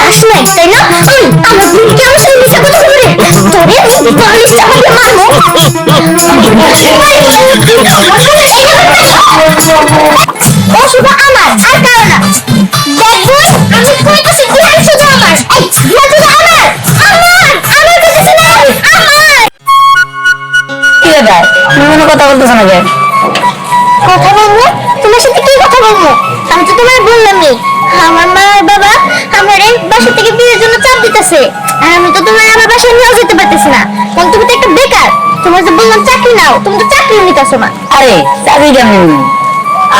হাস নাই তাই না? আমার বোনকে আমার সাথে মিশা কথা বলে তোরে বালিশ চাপাতে মারবো। ও শুধু আমার আর কারো না। দেখ বোন, আমি কইতেছি ধ্যান শুধু আমার। এই ধ্যান শুধু আমার কাছে না আমার। কি ব্যাপার তুমি কোনো কথা বলতেছ না কেন? কথা বলবো? তোমার সাথে কি কথা বলবো? আমি তো তোমায় বললামই আমার মা আর বাবা আমার এই বাসা থেকে বিয়ের জন্য চাপ দিতেছে, আর আমি তো তোমায় আমার বাসায় নিয়ে যেতে পারতেছি না, কারণ তুমি তো একটা বেকার। তোমার যে বললাম চাকরি নাও, তুমি তো চাকরি নিতেছো না। আরে চাকরি কেমন?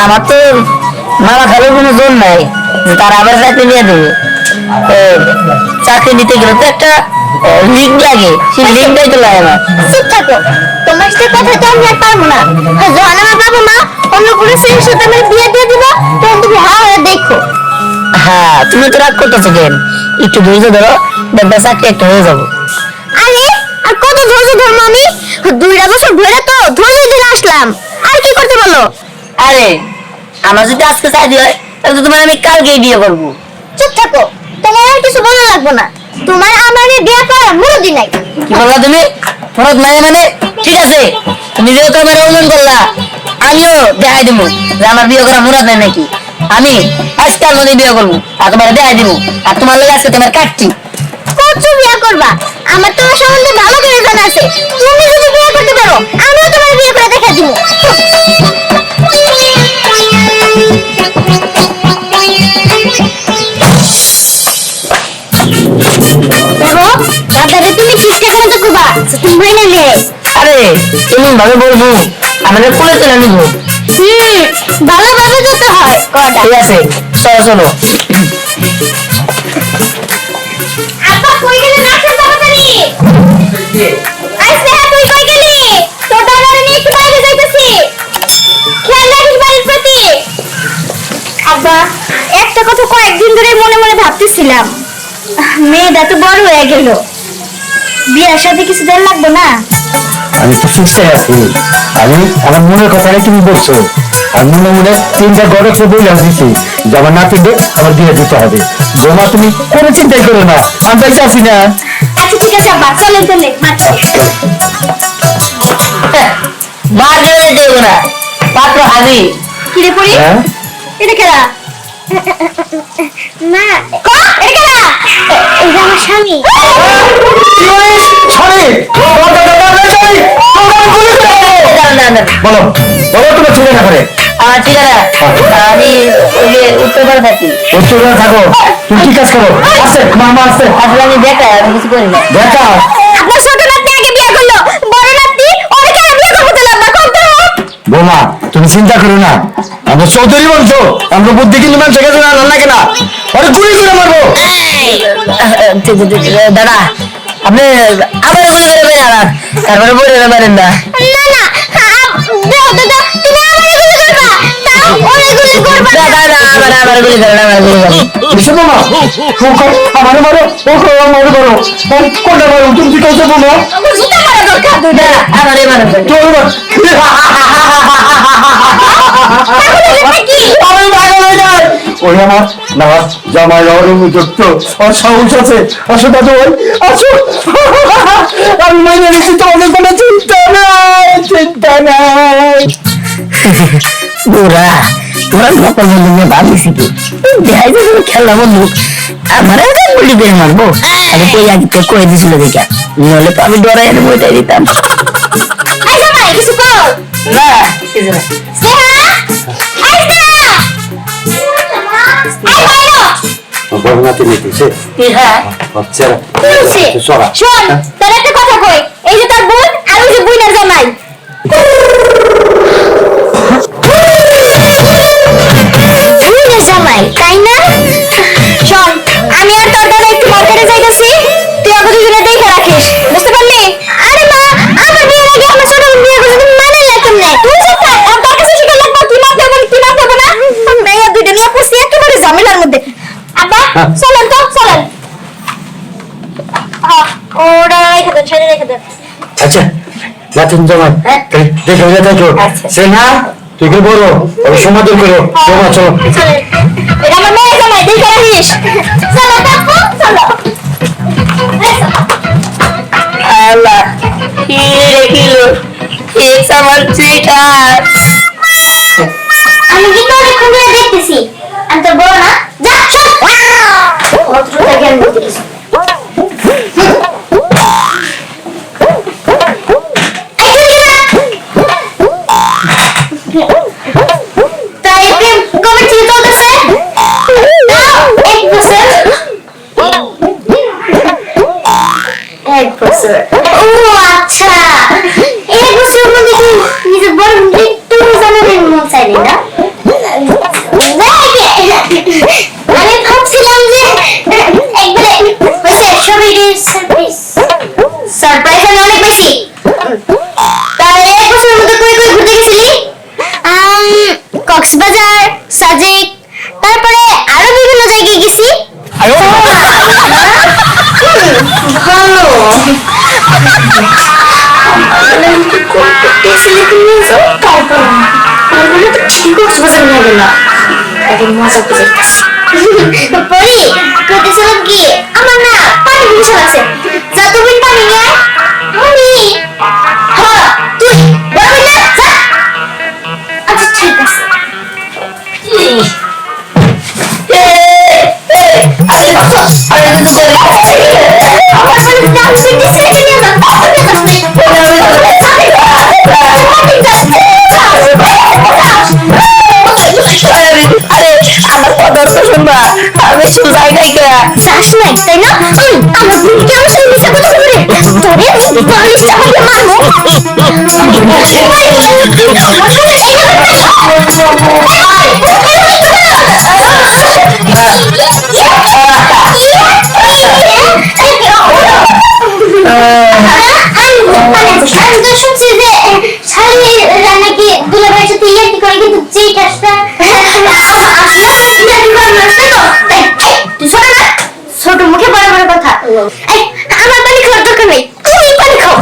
আমার তো মামা খালুর কোনো জোর নাই যে তারা আবার চাকরি নিয়ে দেবে। চাকরি নিতে গেলে তো একটা লিঙ্ক লাগে, সেই লিঙ্কটাই তো লাগে না। চুপ থাকো, তোমার সাথে কথা তো আমি আর পারবো না। যখন আমার বাবা মা অন্য কোনো ছেলের সাথে আমার বিয়ে দিয়ে দিবা, তখন তুমি হা হয়ে দেখো। হ্যাঁ তুমি তো রাগ করতেছো কেন? একটু ধৈর্য ধরো, দেখবা চাকরি একটা হয়ে যাবো। আরে আর কত ধৈর্য ধরবো আমি? 2টা বছর ধরে তো ধৈর্য ধরে আসলাম, আর কি করতে বলো? আরে আমার যদি আজকে চাকরি হয় তাহলে তো তোমার আমি কালকেই বিয়ে করবো। চুপ থাকো, তোমার আর কিছু বলা লাগবে না। তোমার আমার বিয়ে করার মুরুদি নাই। কি বললা তুমি? ফরজ নাই মানে? ঠিক আছে, তুমি যেহেতু আমার অনুমান করলা, আমিও দেখাই দিব যে আমার বিয়ে করা মুরাদ নাই নাকি। আমি আজকাল মনে বিয়ে করবো আর তোমার দেখাই দিব, আর তোমার লোক আজকে তোমার কাটছি। কচু বিয়ে করবা? আমার তোমার সম্বন্ধে ভালো করে জানা আছে। তুমি যদি বিয়ে করতে পারো, আমিও তোমার বিয়ে করে দেখা দিব। দেখো দাদারে তুমি ঠিকঠাক মতো করবা, তুমি মাইনে নে। আরে এমন ভাবে বলবো আমাদের কোলে চলে নিবো। ভালোভাবে যেতে হয় কটা। ঠিক আছে, চলো চলো। আপা কই গেলে রাখো তাড়াতাড়ি। আইসে তুই কই গেলি? তোর দাদারে নিয়ে একটু বাইরে যাইতেছি, খেয়াল রাখিস বাড়ির প্রতি। আব্বা একটা কথা কয়েকদিন ধরে মনে মনে ভাবতেছিলাম, মেয়েটা তো বড় হয়ে গেল, বিয়ের সাথে কিছু দেন লাগবে না? আমি তো চেষ্টায় আছি। আমি আমার মনের কথাটাই তুমি বলছো, আর মনে মনে 3টা গড়ে বলে দিচ্ছি যে আমার নাতিকে আমার বিয়ে দিতে হবে। বৌমা তুমি কোনো চিন্তাই করো না, আমি তাই চাচ্ছি না। আচ্ছা ঠিক আছে আব্বা, চলেন চলে মারছি। বার করে দেবো না, পাত্র হাজি। কিরে পড়ি? হ্যাঁ এটা কেডা? না ক এটা কেডা? এটা আমার স্বামী। বলো বলো তোমার ছেলে না করে। আমার ঠিকানা আমি ওই যে উত্তরপাড়া থাকি। উত্তরে থাকো, তুমি কি কাজ করো? আসছে মামা আসছে। আসলে আমি বেকার, আমি কিছু করি না। দেখা আপনার ছোট নাতনি আগে বিয়ে করলো, বড় নাতনি ওরে কেন বিয়ে করতে দিলাম না? কোন তো বৌমা তুমি চিন্তা করো না, আমরা চৌধুরী বলছো, আমরা বুদ্ধি কিন্তু মানুষ গেছে না রান্না কেনা ওরে গুলি করে মারবো। দাদা আপনি আবার গুলি করে বেড়ে আনান, তারপরে বলে মারেন না। না না দাদা তুমি আমারে গুলি করবা, তাও ওরে গুলি করবা না। দাদা আবার গুলি করেন, আবার গুলি করেন। বিশু মামা আমারে মারো, ও আমারে মারো, কোনটা মারো তুমি কি করছো বলো? আমার জুতা মারা দরকার। দুইটা আমারই মারেন। ওই আমার না জামাই যুক্ত আর সাহস আছে। আসো দাদু ভাই আসো, আমি মাইনে নিচ্ছি, তোমাদের কোনো চিন্তা নাই, চিন্তা নাই। বুড়া তোরা নকল বন্ধু নিয়ে ভাবিছি কি দেখাই যে খেলা বন্ধু আমার গুলি করে মারবো। আমি কই আগে তো কয়ে দিছিল দেখা, নলে তো আমি ডরাই এনে বইটাই দিতাম। আই জামাই কিছু কর না কিছু না। স্নেহা আইসা আই বাইরো। বর্ণাতে নিতেছে হ্যাঁ বাচ্চারা তুলসী সরা শোন, তোর একটা কথা কই, এই যে তোর বোন আর ওই যে বুইনার জামাই, বুইনার জামাই তাই না? শোন আমি আর তোর দাদা একটু মার্কেটে যাইতেছি, তুই আমাকে দুজনে দেখে রাখিস, বুঝতে পারলি? আরে মা আমার বিয়ের আগে আমার ছোট বোন বিয়ে করছে, তুমি মানে না কেমনে? তুই সব থাক, আর তোর কাছে শিখে লাগবে কি মাপ দেবো কি মাপ দেবো না। মেয়ে দুইটা নিয়ে পড়ছি একেবারে ঝামেলার মধ্যে। আব্বা চলেন তো চলেন। ওরা রেখে দেন, ছেড়ে রেখে দেন। আচ্ছা নাতিন জামাই দেখো দেখো সে না তুই কি বলো ওই সমাধান করো, চলো চলো। চলেন, এটা আমার মেয়ে জামাই, দেখে রাখিস। চলো দেখো। আল্লাহ কি কিলো এক আমার চিটার আমি কিন্তু অনেকক্ষণ ধরে দেখতেছি আমি তো বড় না যা সব ভদ্রতা জ্ঞান দিতে কিছু তাই প্রেম কবে থেকে চলতেছে এক বছর ও আচ্ছা এক বছরের মধ্যে কি নিজের বড় মৃত্যু জানাবেন মন চাইনি না আমি ভাবছিলাম যে একবারে হচ্ছে সবাই সারপ্রাইজ সারপ্রাইজ অনেক বেশি তাহলে এক বছরের মধ্যে কই কই ঘুরতে গেছিলি কক্সবাজার সাজেক তারপরে আরো বিভিন্ন জায়গায় গেছি ভালো ঠিক কক্সবাজার নিয়ে গেল এখন মজা বুঝাইতেছি পরি করতেছিলাম কি আমার না পানি বিষয় আছে যা তুমি পানি নিয়ে পরি হ্যাঁ তুই বড় না যা আচ্ছা ঠিক আছে যাস নাই তাই না আমার বুকে আমার সাথে মিশে কথা বলে তোরে বালিশটা আমাকে মারবো আমি তো শুনছি যে শাড়ি নাকি দুলাভাইয়ের সাথে ইয়ে কি করে কিন্তু যেই কাজটা ছোট মুখে বড় বড় কথা আমার পানি খাওয়ার দরকার নেই তুমি পানি খাও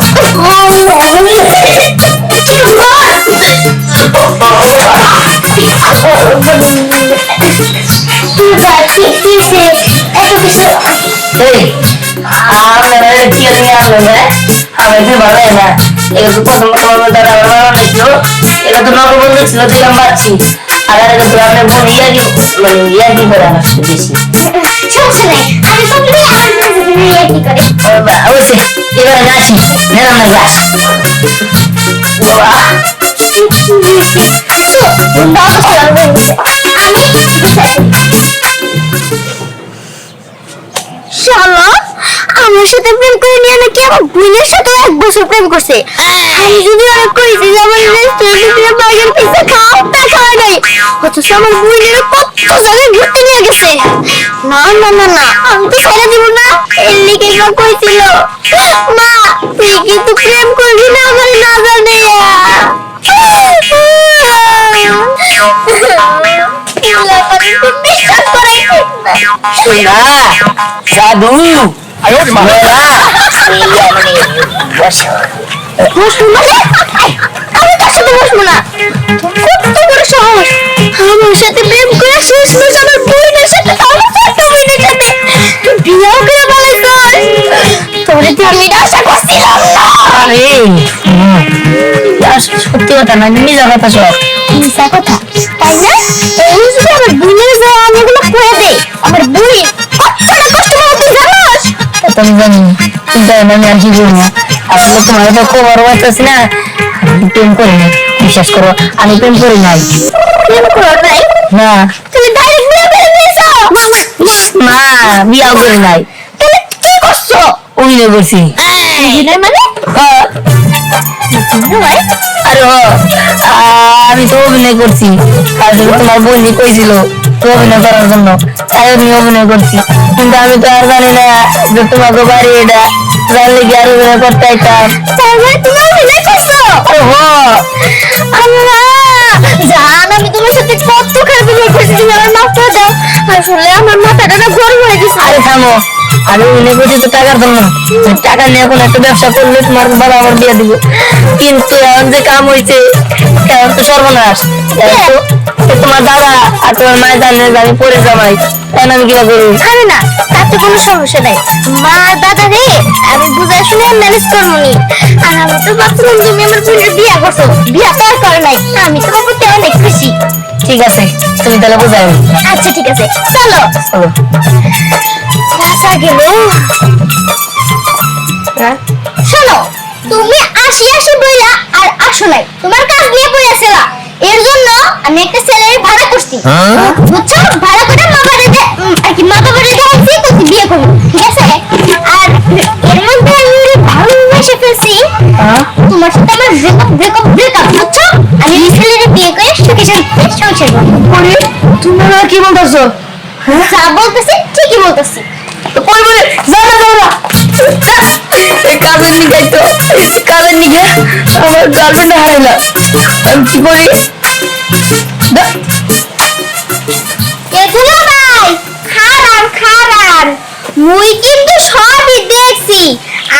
আর এটা তো আমরা বোন ইয়ারি মানে ইয়ারি করে আমার সাথে বেশি সমস্যা নাই আমি সব মিলে আমার ইয়ে কি করে অবশ্যই এবার আসি মেলাম না যাস শালা আমার সাথে প্রেম করে নিয়ে নাকি আমার বোনের সাথে এক বছর প্রেম করছে আমি যদি অনেক করেছি যে আমার রেস্টুরেন্টে বার্গার পিৎজা খাও তা খাওয়া নাই অথচ আমার বোনের কত জায়গায় ঘুরতে নিয়ে গেছে না না না না আমি তো ছেড়ে দিব না এর লিগে মা কইছিল মা তুই কিন্তু প্রেম করবি না আমার না জানে সাধু আমি তার সাথে বসবো না কত বড় সাহস আমার সাথে প্রেম করে শেষ মেশ আমার বোনের সাথে আমার ছোট্ট বোনের সাথে তুই বিয়েও করে বলেছিস তোরে তো আমি আশা করছিলাম না সত্যি কথা না নিজের কথা সব মিশা কথা তাই না এই যদি আমার বোনের যায় আমি এগুলো করে দেই আমার বোন কতটা কষ্ট করে তুই জানিস তুমি জানি কিন্তু আমি আর কি করবো আসলে তোমার তো খবর পাচ্ছি না আমি প্রেম করি না বিশ্বাস করো আমি প্রেম করি নাই প্রেম করো নাই না তুমি ডাইরেক্ট বিয়ে করে নিয়েছো না বিয়াও করি নাই তাহলে কি করছো অভিনয় করছি অভিনয় মানে ভাই আরে আমি তো অভিনয় করছি আসলে তোমার বোনই কইছিল তো অভিনয় করার জন্য তাই আমি অভিনয় করছি কিন্তু আমি তো আর জানি না যে তোমাকে বাড়ি এটা জানলে কি আর অভিনয় করতে চাইতাম তাহলে তুমি অভিনয় করছো আল্লাহ জান আমি তোমার সাথে কত খারাপ অভিনয় করছি তুমি আমার মাফ করে দাও আসলে আমার মাথাটা না গরম হয়ে গেছে আরে থামো আমি অভিনয় করছি তো টাকার জন্য টাকা নিয়ে এখন একটা ব্যবসা করলে তোমার বাবা আমার বিয়ে দিব কিন্তু এখন যে কাম হয়েছে কেন তো সর্বনাশ তোমার দাদা আর তোমার মায়ের জানলে যে আমি পরে জামাই তাই আমি কি করি আরে না, তাতে কোনো সমস্যা নাই। মা আর দাদা রে আমি বুঝে শুনে ম্যানেজ করবো নি। আর আমি তো ভাবছিলাম তুমি আমার বোনের বিয়ে করছো, বিয়ে তো আর করে নাই। আমি তোমার প্রতি অনেক খুশি। ঠিক আছে তুমি তাহলে বোঝাই আচ্ছা ঠিক আছে, চলো। চলো বাসা গেল। শোনো, তুমি আসি আসি বইলা আর আসো নাই, তোমার কাজ নিয়ে পড়েছিলা। এর জন্য আমি একটা ছেলের ভাড়া করছি, বুঝছো? ভাড়া করে মা বাড়িতে আর কি মা বাড়িতে দেখাচ্ছি তোকে বিয়ে করবো, ঠিক আছে? আর এর মধ্যে আমি ওরে ভালোবেসে ফেলছি। তোমার সাথে আমার ব্রেকআপ, বুঝছো? আমি এই ছেলের বিয়ে করে সুখে শান্তিতে সংসার করবো। তুমি কি বলতেছো যা বলতেছি ঠিকই বলতেছি। কই বলে জানা জানা কাজের নিকাই তো কাজের নিকে আমার গার্লফ্রেন্ড হারাইলা আমি কি করি এগুলো ভাই খারাপ মুই কিন্তু সবই দেখছি।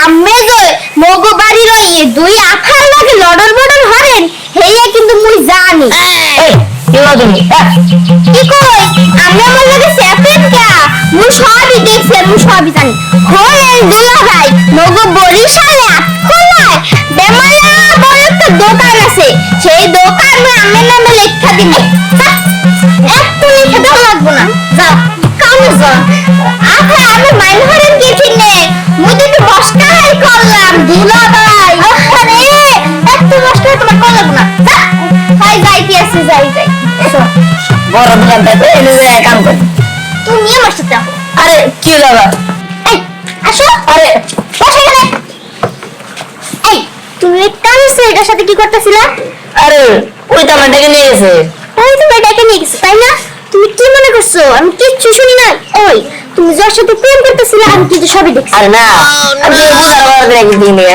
আমি যে মগো বাড়ির ওই দুই আফার লাগে লড়র বড়র হরেন হেইয়া কিন্তু মুই জানি। কি বলো তুমি কি কই আমি আমার লাগে সেপারেট কা মুই সবই দেখছি, মুই সবই জানি। হলেন দুলা ভাই মগো বরিশালে আটকলায় বেমায়া বড় একটা দোকান আছে, সেই দোকান আমি নামে লেখা দিমু। একটু লিখে দাও লাগবো না, যাও কামে যাও। আচ্ছা আমি মাইন হরেন কিছু নেই, মুই তো একটু বসকাই করলাম দুলা ভাই। আরে একটু বসকাই তোমার কল লাগবো না, যা ভাই যাইতে আছে যাই বড় দোকানটাতে এনে যায় কাম করে তুমি আমার সাথে আসো। আরে কি বাবা এই আসো, আরে বসে গেলে। এই তুমি এই কালো ছেলেটার সাথে কি করতেছিলা? আরে ওই তো আমার ডেকে নিয়ে গেছে ওই তুমি ডেকে নিয়ে গেছো তাই না? তুমি কি মনে করছো আমি কিচ্ছু শুনি না? ওই তুমি যার সাথে প্রেম করতেছিলা আমি কিন্তু সবই দেখছি। আরে না আমি বুঝার আবার দেখি দিনে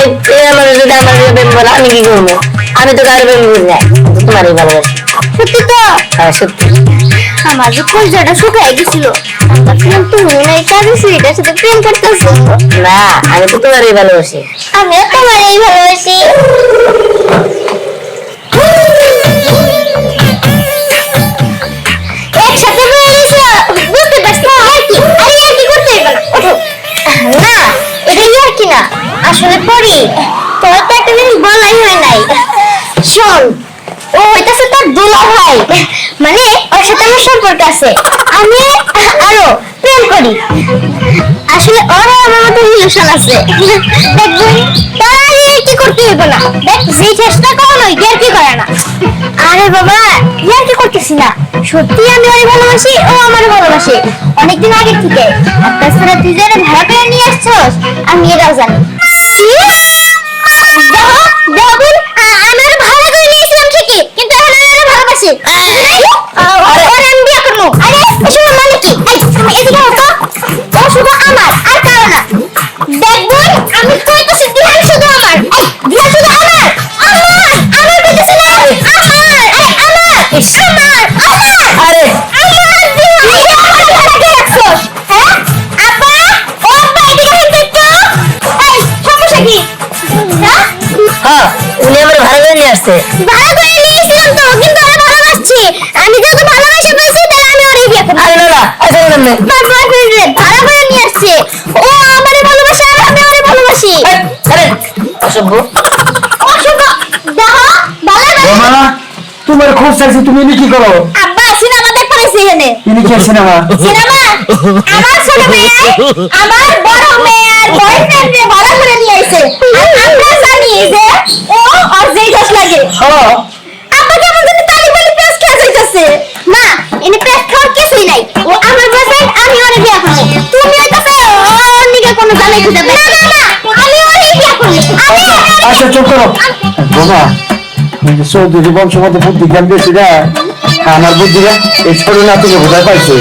এই আমার যদি আমার প্রেম বলে আমি কি করবো? আমি তো কারো প্রেম করি না, তোমারই ভালোবাসি। সত্যি তো? হ্যাঁ সত্যি। আমার যে কলজাটা শুকায় গেছিল, আমি ভাবছিলাম তুমি মনে হয় কালো ছেলেটার সাথে প্রেম করতেছো। না আমি তো তোমারই ভালোবাসি। আমিও তোমারই ভালোবাসি। একসাথে বলে গেছো, বুঝতে পারছি আর কি। আরে আর কি করতে হবে না, ওঠো। না এটা আর কি না, আসলে পড়ি তোর তো একটা জিনিস বলাই হয় নাই। শোন, ও হইতাছে তোর দুলা ভাই, মানে ওর সাথে আমার সম্পর্ক আছে। আমি আরো প্রেম করি। আসলে ওর আমার মতো রিলেশন আছে। দেখবি তোর আর কি করতে হইব না, দেখ যে চেষ্টা করো ওই আর কি করে না। আরে বাবা ইয়ার কি করতেছি না, সত্যি আমি ওরে ভালোবাসি, ও আমার ভালোবাসে অনেকদিন আগে থেকে। তাছাড়া তুই যারা ভাড়া করে নিয়ে আসছস আমি এটাও জানি। আমার ভাড়া করে নিয়েছিলাম ঠিকই, কিন্তু এখন আমি ওরে ভালোবাসি। ওরে আমি বিয়ে করবো। আরে এসব মানে কি? এই তুমি এদিকে হতো, ও শুধু আমার আর কারো না। দেখবো আমি কইতেছি ধ্যান শুধু আমার, এই ধ্যান শুধু আমার কইতেছি না, আমার আমার আরে হ্যাঁ উনি আমার ভালো করে নিয়ে আসছে। ভাড়া করে নিয়েছিলাম তো, কিন্তু আমি ভালোবাসছি। আমি যেহেতু ভালোবাসা পেয়েছি তাহলে আমি ওরে বিয়ে করবো। আরে না না আচ্ছা না তার বয়ফ্রেন্ড রে ভাড়া করে নিয়ে আসছে, ও আমারে ভালোবাসে আর আমি ওরে ভালোবাসি। আরে অসভ্য অশুভ দেখো ভালো বোমা তোমার খোঁজ চাইছি, তুমি এনে কি করো? আব্বা সিনেমা দেখতে পাইছি এখানে। ইনি কি সিনেমা? সিনেমা আমার ছোট মেয়ে আমার বড় মেয়ের বয়ফ্রেন্ড রে ভাড়া করে নিয়ে আইছে। আর আমরা জানি যে ও আর যেই দোষ লাগে। হ্যাঁ আব্বা কেমন জানি তালি বলি পেস খেয়ে যাইতাছে। না এনে পেস খাওয়ার কিছুই নাই, ও আমার বয়ফ্রেন্ড, আমি ওরে বিয়ে করব। তুমি হইতাছে ওর নিকে কোনো জানাই খুঁজে পাই না। না আমি ওরে বিয়ে করব। আমি আচ্ছা চুপ করো বোমা। চৌধুরী বংশগত বুদ্ধি জ্ঞান বেশি না, আমার বুদ্ধিটা এই ছোট নাতিকে বোঝায় পাইছে,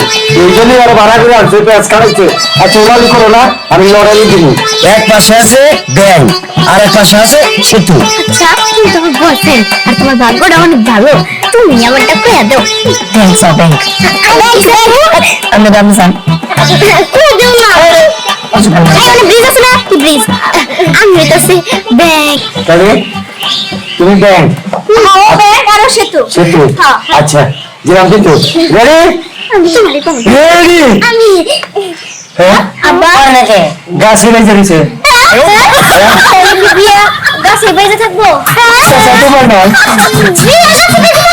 এই জন্যই আরো ভাড়া করে আনছে, পেঁয়াজ খাওয়াইছে। আচ্ছা ওলালি করো না, আমি লড়াই দিব। এক পাশে আছে ব্যাংক আর এক পাশে আছে সেতু। আচ্ছা তুমি তোমার বয়ফ্রেন্ড আর তোমার ভাগ্যটা অনেক ভালো, তুমি আমারটা কইয়া দাও। থ্যাংকস ব্যাংক আমি দাম জান কই দাও না। এই মানে ব্রিজ আছে না, কি ব্রিজ? আমি হইতাছি ব্যাংক। তাহলে তুমি ব্যাংক ও ব্যাগ আর ও সেতু সেতু হ্যাঁ। আচ্ছা যেরকম কিন্তু রেডি আমি তোমারই কম রেডি আমি হ্যাঁ আব্বা আর নাকি গাছে বেজে দিছে বিয়া গাছে বেজে থাকবো চাচা তোমার নয় বিয়া গাছে বেজে